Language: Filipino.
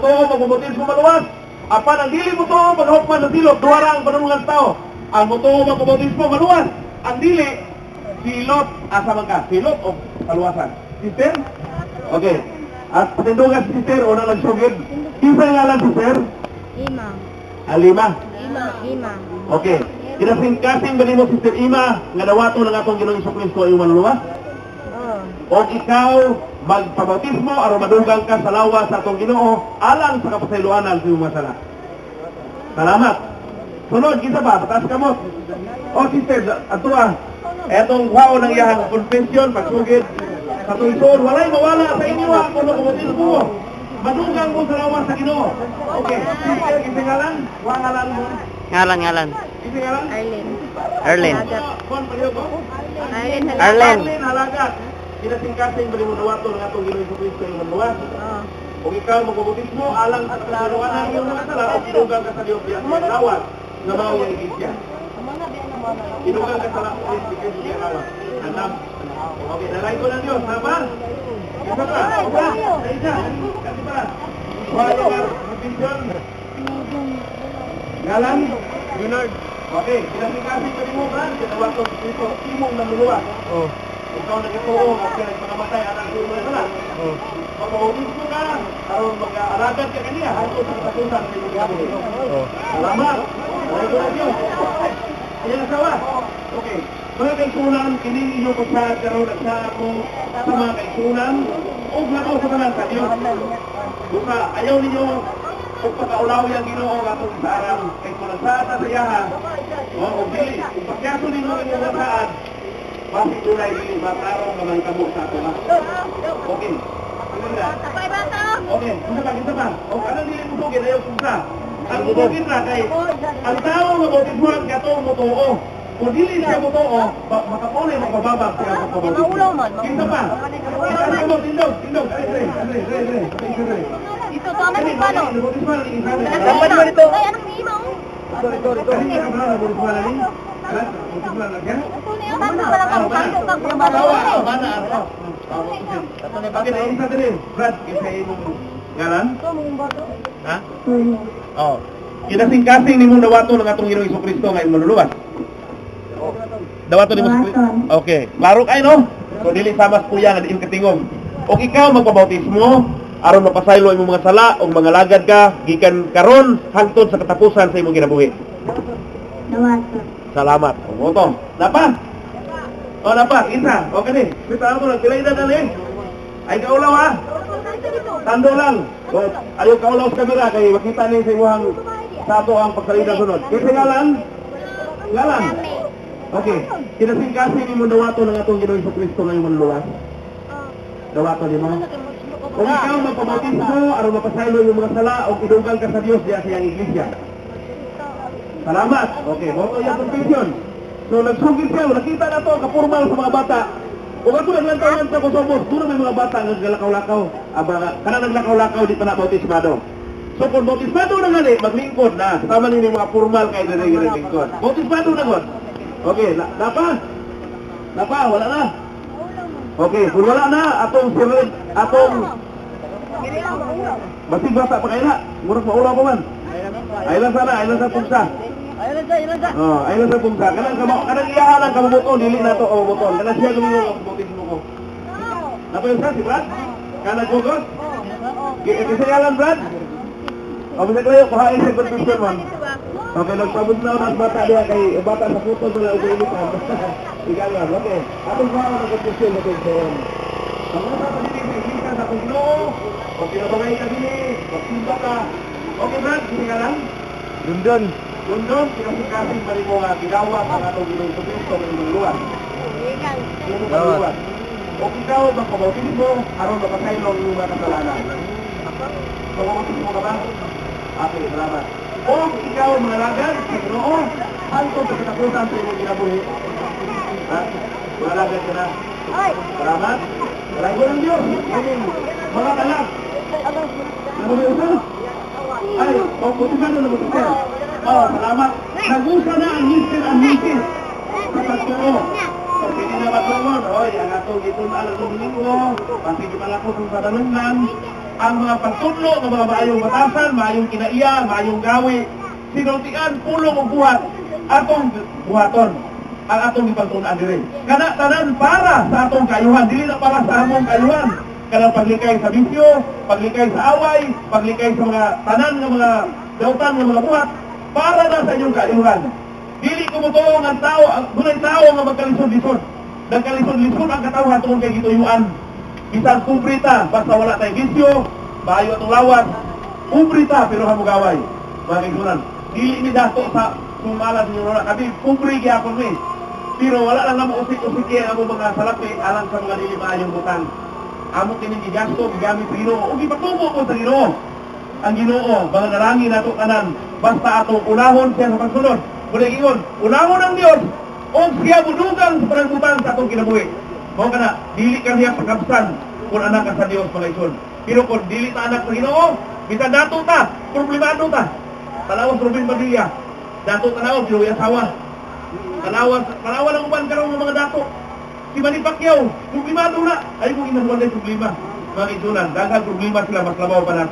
mutuo magpabautismo maluwas. Apan ang dili mutuo maghukman sa silot, duwara ang panunungan sa tao. Ang mutuo magpabautismo maluwas. Ang dili silot asa man ka? Silot o kaluwasan? Sister? Okay. At patindugan si sister o na nagsugid. Kinsa ngalan sister? Ima. Alima. Ima. Okay. Kinasing-kasing ba nimo sister Ima nga nawato ng atong Ginoong Jesucristo ay manluwas? O ikaw magpabautismo aron madugang ka sa lawas sa atong Ginoo alang sa kapasayloanan sa imong sala. Salamat. Sunod kinsa ba? Pataas kamot. O sister, ato etong kwao ng iyang confession pagsugid sa tuison walay mawala sa inyo ang kuno bautismo. Madugang mo sa lawas sa Ginoo. Okay. Sister, kinsa ngalan? Wa ngalan mo. Ngalan. Kinsa ngalan? Arlene. Kon paliw ko. Arlene. Halagat. Kinasing-kasing bali mo nawato ng atong Ginoong Jesucristo yung manluwas. Kung ikaw magbautismo alang sa kapasayloanan ng mga sala o kinugang ka sa Dios diyan sa lawas nga mao yang iglesia. Kinugang ka sa lawas diyan lawas. Anam. Okay, naray ko lang Dios, tama? Isa pa. Okay. Isa. Kasi pa. Wala vision. Ngalan? Leonard. Okay, kinasing-kasing bali mo ba? Kinawato dito imong namuluwas. Ikaw nagituo at nagpakamatay anak ko mo na. Pag-autismo ka, aron mag-alagad ka kaniya hangtod sa katusan sa iyong gabi. Salamat. Ay ko lang yun. Ayan ang sawa. Okay. Mga kaisulan, kining inyong kusad karon at sa ako sa mga kaisulan o lakaw sa tanan sa Diyos. Buka, ayaw ninyo kung pagkaulaw yung Ginoo ng atong isarang kay kung nagsaad sa iyaha o dili, kung pagkaso ninyo ang inyong nagsaad bakit tulay dili matarong naman kamo sa ato ha? Okay. Okay, kinsa pa? O kanang dili mo sugid ayaw kumsa. Ang sugid na kay ang tao nga bautismo ang katong mutuo. Kung dili siya mutuo, makapunay magbababag siya sa pabautismo. Kinsa pa? Kinsa mo tindog. Re. Ito to anak ni Pano. Dapat mo dito. Ay anak ni Ima. Sorry. Kasi ka na bautismo na ni. Bautismo na lang. Ano pala kang kanto kang pabalo. Bakit ay isa din? Brad, kinsa imong ngalan? Ha? Oh. Kinasing-kasing nimo nawato ng atong Ginoong Jesucristo nga imong luluwas. Dawato nimo sa Kristo. Okay. Klaro kay no? So dili sama sa kuya nga diin katingog. O ikaw magpabautismo aron mapasaylo imong mga sala o mga lagad ka gikan karon hangtod sa katapusan sa imong kinabuhi. Salamat. Moto. Napa? O napa, kinsa? O kani. Bitaw mo lang pilay na dali. Ay kaulaw ha. Tando lang. O ayo kaulaw sa kamera kay makita ni sa imong sa ato ang pagsalida sunod. Kinsa ngalan? Ngalan. Okay. Kinasing-kasing nimo dawato ng atong Ginoong Jesucristo nga imong luwas. Dawato nimo. Kung ikaw magpabautismo aron mapasaylo imong mga sala o idugang ka sa Dios diya sa iyang iglesia. Salamat. Okay, mo yung confession. So nagsugid siya, nakita na to kapurmal sa mga bata. Kung ato naglantayan sa Kosovo, doon may mga bata nga naglakaw-lakaw. Kana naglakaw-lakaw di pa na bautismado. So kung bautismado na gali, maglingkod na. Tama ni mga formal kay diri lingkod. Bautismado na god. Okay, napa, wala na. Okay, kung wala na, atong basig bata pa kaya na. Murag maulaw pa man. Ay lang sa pumsa. Ay lang sa pumsa. Kanang iyahan ang kamubuton, dili na to kamubuton. Kanang siya gumiyo ang bautismo ko. Napa yung sa si Brad? Kanang gugos? Kasi ngalan Brad? O bisa kayo, kuhain sa confession man. Okay, nagpabot na ang bata diya kay bata sa puto doon lang ulitan. Ikaw okay. Atong kuhain ang confession na confession. Ang mga bata dili sa iglesia sa kung Ginoo, o pinabagay ka dili, magsimba ka. Okay Brad, hindi ka lang? Lundon, kinasing-kasing bali mo nga ginawa ang atong Ginoong Jesucristo ng imong luwas. O ikaw, magpabautismo, aron mapasaylo ang iyong mga kasalanan. Magpabautismo ka ba? Okay, salamat. O ikaw, mga lagad, sa Ginoo, hangtod sa katapusan sa iyong kinabuhi. Ha? Mga lagad ka na. Salamat. Maraming ko ng Diyos. Mga anak. Nabubusan? Ay, bautismo na nabubusan. Oh, salamat. Nagusa na ang Mr. and Mrs. sa pagtuo. Pag hindi na matulungan, oy, ang atong itong alam ng linggo, pag hindi malakot ang padanungan, ang mga pagtudlo ng mga maayong batasan, maayong kinaiya, maayong gawi, sinultian, pulong o buhat, atong buhaton, ang atong ipagtunan diri. Kana tanan para sa atong kayuhan, dili na para sa among kayuhan. Kanang paglikay sa bisyo, paglikay sa away, paglikay sa mga tanan ng mga dautan ng mga buhat, para na sa inyong kayuhan. Dili ko mutuo ng tao, dunay tao nga magkalisod-lisod. Nagkalisod-lisod ang katawhan tungkol kay gituyuan. Bisan kumbrita, basta wala tayong bisyo, bayo atong lawas, kumbrita pero hamugaway. Mga kaigunan, dili ni dato sa sumala sa inyo na kami, kumbri gyapon mi. Pero wala lang namo usik-usik ang among mga salapi alang sa mga dili maayong butang. Amo kini gigasto gigamit sa Ginoo ug ipatubo ko sa Ginoo. Ang Ginoo mga nalangin nato kanan basta ato unahon siya sa pagsunod. Muna ingon, unahon ang Dios o siya budugang sa panagbutan sa atong kinabuhi. Mao kana dili ka niya pagkabsan kung anak ka sa Dios mga igsoon. Pero kung dili ta anak sa Ginoo, bisan dato ta, problemado ta. Talawas Ruben Padilla. Dato tanaw pero asawa. Talawan ang uban karon ng mga dato. Si Manny Pacquiao, problemado na. Ay kung inabuan na problema. Mga igsunan, daghang problema sila mas labaw pa nato.